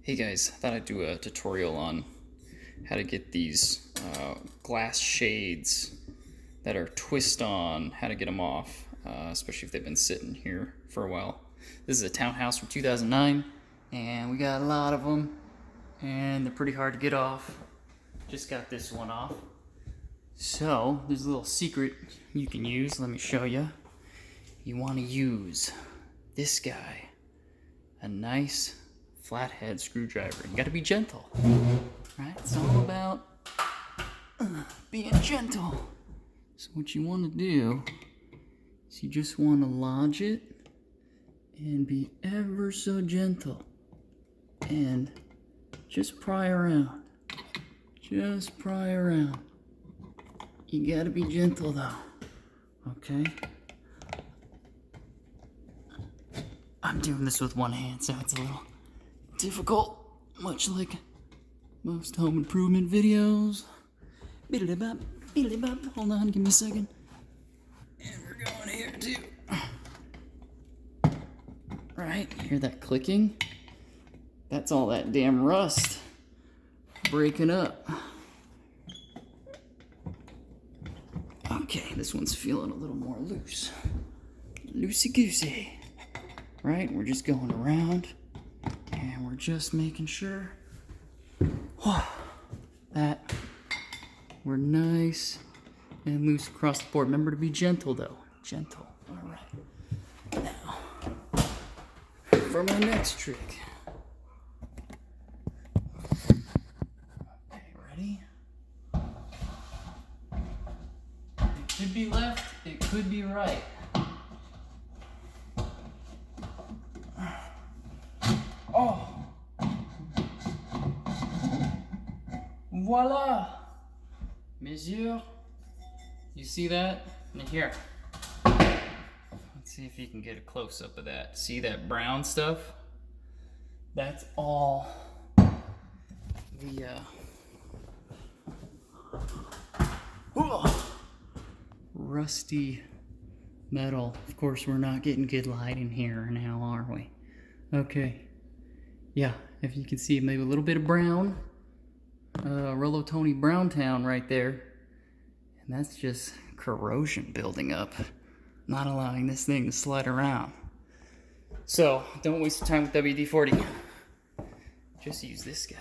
Hey guys, I thought I'd do a tutorial on how to get these glass shades that are twist-on, how to get them off, especially if they've been sitting here for a while. This is a townhouse from 2009, and we got a lot of them, and they're pretty hard to get off. Just got this one off. So, there's a little secret you can use. Let me show you. You want to use this guy, a nice flathead screwdriver. You gotta be gentle, right? It's all about being gentle. So what you want to do is you just want to lodge it and be ever so gentle and just pry around. Just pry around. You gotta be gentle though, okay? I'm doing this with one hand, so it's a little difficult, much like most home improvement videos. Biddly-bop, biddly-bop. Hold on, give me a second. And we're going here too. Right, hear that clicking? That's all that damn rust breaking up. Okay, this one's feeling a little more loose. Loosey-goosey. Right, we're just going around. And we're just making sure that we're nice and loose across the board. Remember to be gentle though. Gentle. Alright. Now, for my next trick. Okay, ready? It could be left, it could be right. Oh! Voila! Monsieur, you see that? And here. Let's see if you can get a close-up of that. See that brown stuff? That's all the rusty metal. Of course, we're not getting good light in here now, are we? Okay. Yeah, if you can see maybe a little bit of brown, Rollo Tony Browntown right there. And that's just corrosion building up, not allowing this thing to slide around. So, don't waste your time with WD-40. Just use this guy.